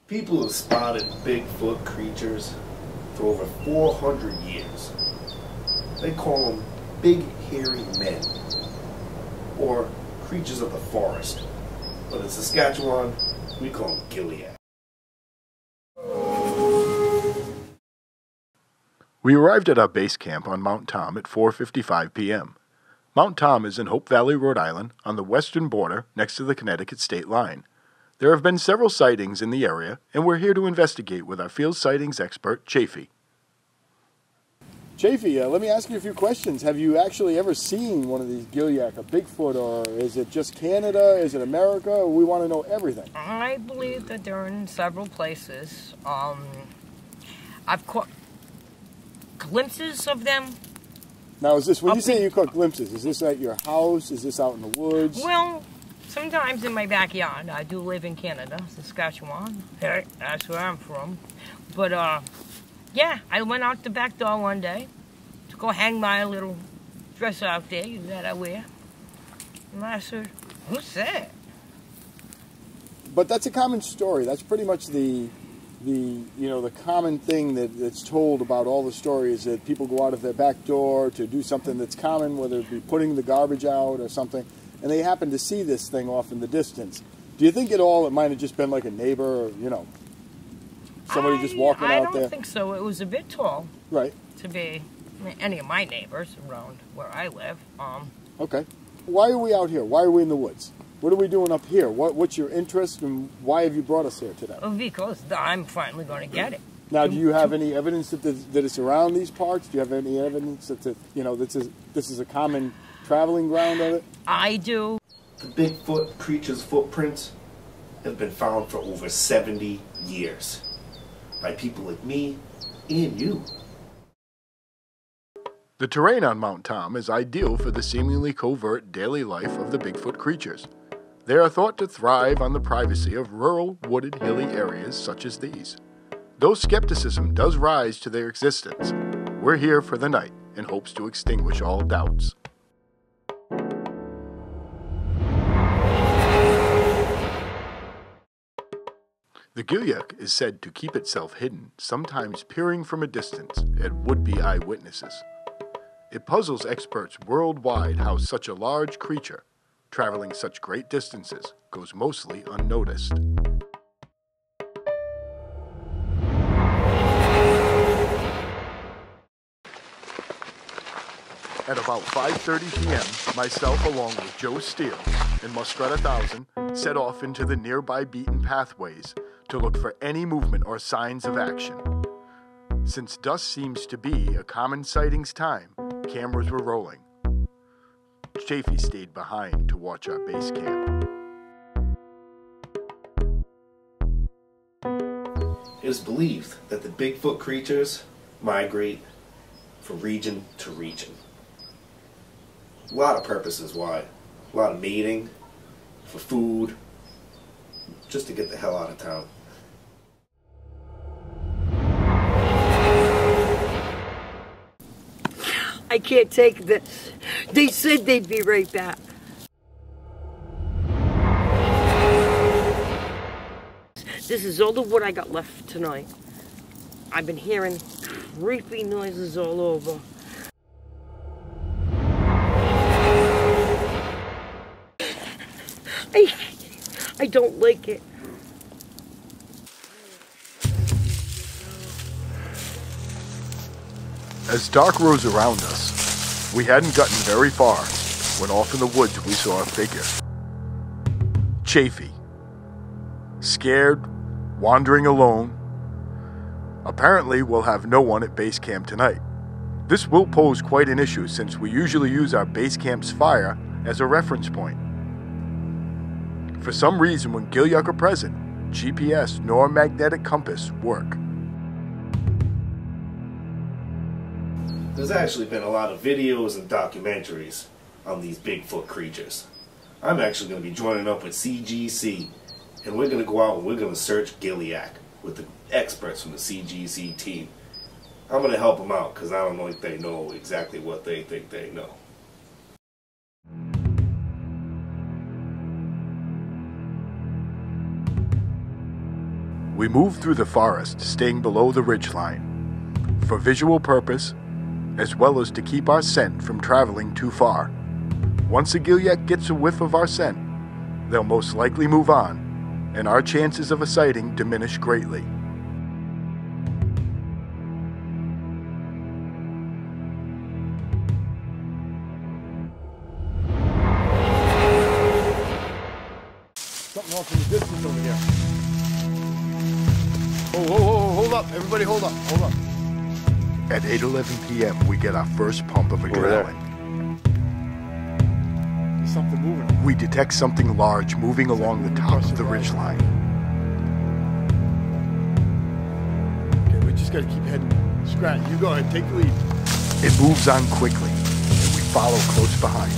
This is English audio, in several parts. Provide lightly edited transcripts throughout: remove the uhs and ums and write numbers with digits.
People have spotted Bigfoot creatures for over 400 years. They call them big hairy men, or creatures of the forest. But in Saskatchewan, we call them Gilyuk. We arrived at our base camp on Mount Tom at 4:55 p.m. Mount Tom is in Hope Valley, Rhode Island, on the western border next to the Connecticut state line. There have been several sightings in the area, and we're here to investigate with our field sightings expert, Chafee. Chafee, let me ask you a few questions. Have you actually ever seen one of these Gilyuk, a Bigfoot, or is it just Canada? Is it America? We want to know everything. I believe that they're in several places. I've caught glimpses of them. Now, is this, when you say you caught glimpses, is this at your house? Is this out in the woods? Well, sometimes in my backyard. I do live in Canada, Saskatchewan. That's where I'm from. But, yeah, I went out the back door one day to go hang my little dress out there that I wear. And I said, who's that? But that's a common story. That's pretty much the common thing that's told about all the stories, that people go out of their back door to do something that's common, whether it be putting the garbage out or something, and they happen to see this thing off in the distance. Do you think at all it might have just been like a neighbor, or, somebody just walking out there? I don't think so. It was a bit tall. Right. To be any of my neighbors around where I live. Okay. Why are we out here? Why are we in the woods? What are we doing up here? What's your interest, and why have you brought us here today? Because I'm finally going to get it. Now, do you have any evidence that it's around these parts? Do you have any evidence that this is a common traveling ground of it? I do. The Bigfoot creature's footprints have been found for over 70 years by people like me and you. The terrain on Mount Tom is ideal for the seemingly covert daily life of the Bigfoot creatures. They are thought to thrive on the privacy of rural, wooded, hilly areas such as these. Though skepticism does rise to their existence, we're here for the night in hopes to extinguish all doubts. The Gilyuk is said to keep itself hidden, sometimes peering from a distance at would-be eyewitnesses. It puzzles experts worldwide how such a large creature, traveling such great distances, goes mostly unnoticed. At about 5:30 p.m., myself along with Joe Steele and Muskrat 1000 set off into the nearby beaten pathways to look for any movement or signs of action. Since dusk seems to be a common sightings time, cameras were rolling. Chafee stayed behind to watch our base camp. It is believed that the Bigfoot creatures migrate from region to region. A lot of purposes why. A lot of mating, for food, just to get the hell out of town. I can't take this. They said they'd be right back. This is all the wood I got left tonight. I've been hearing creepy noises all over. I don't like it. As dark rose around us, we hadn't gotten very far when off in the woods we saw a figure. Chafee. Scared, wandering alone. Apparently we'll have no one at base camp tonight. This will pose quite an issue since we usually use our base camp's fire as a reference point. For some reason, when Gilyuk are present, GPS nor magnetic compass work. There's actually been a lot of videos and documentaries on these Bigfoot creatures. I'm actually going to be joining up with C.G.C. and we're going to go out and we're going to search Gilyuk with the experts from the C.G.C. team. I'm going to help them out because I don't know if they know exactly what they think they know. We move through the forest, staying below the ridgeline, for visual purpose, as well as to keep our scent from traveling too far. Once a Gilyuk gets a whiff of our scent, they'll most likely move on, and our chances of a sighting diminish greatly. Something off in the distance over here. Oh, hold up. Everybody hold up. At 8:11 p.m., we get our first pump of adrenaline. There's something moving. We detect something large moving along the top of the ridgeline. Okay, we just gotta keep heading. Scrat, you go ahead, take the lead. It moves on quickly, and we follow close behind.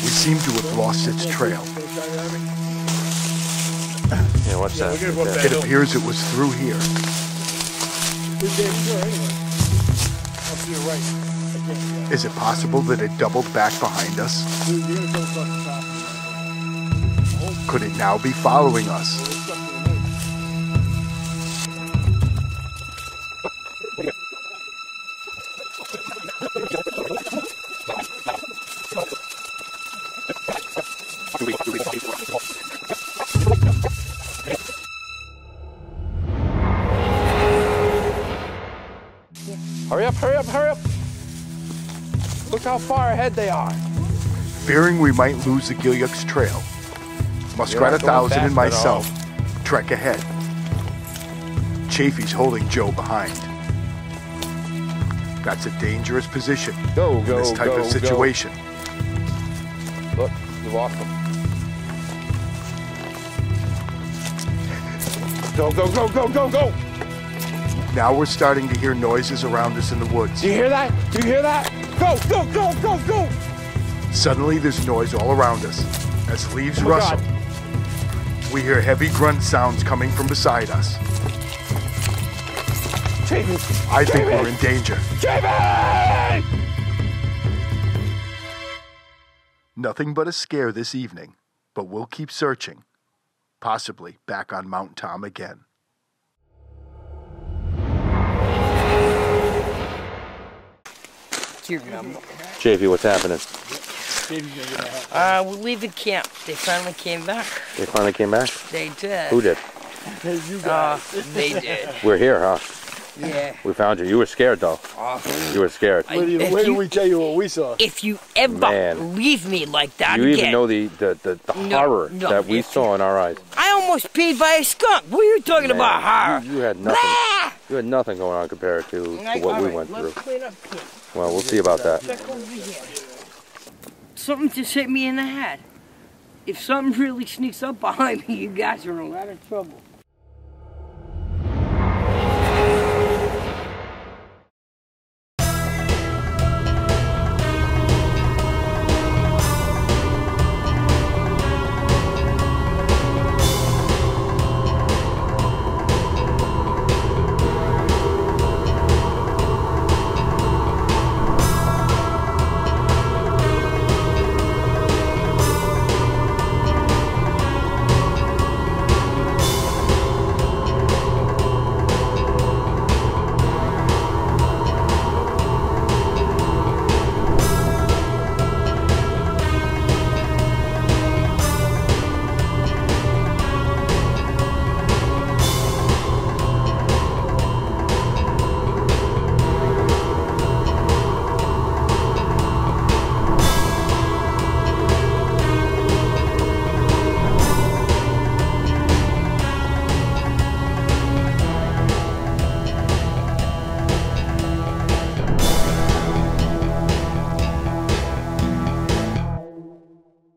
We seem to have lost its trail. Yeah, what's that? It appears it was through here. Is it possible that it doubled back behind us? Could it now be following us? Hurry up! Look how far ahead they are. Fearing we might lose the Gilyuk's trail, Muskrat 1000 and myself trek ahead. Chafee's holding Joe behind. That's a dangerous position in this type of situation. Look, you lost them. Go! Now we're starting to hear noises around us in the woods. Do you hear that? Go! Suddenly there's noise all around us as leaves rustle. God. We hear heavy grunt sounds coming from beside us. Chafee! I think we're in danger. Chafee! Nothing but a scare this evening, but we'll keep searching. Possibly back on Mount Tom again. Chafee, what's happening? We're leaving camp. They finally came back. They finally came back? They did. Who did? They did. We're here, huh? Yeah. We found you. You were scared, though. You were scared. Wait till we tell you what we saw. If you ever leave me like that You again. even know the horror that we saw in our eyes. I almost peed by a skunk. What are you talking about, horror? You had nothing. Blah! You had nothing going on compared to what we went through. Let's clean up here. Well, we'll see about that. Check over here. Something just hit me in the head. If something really sneaks up behind me, you guys are in a lot of trouble.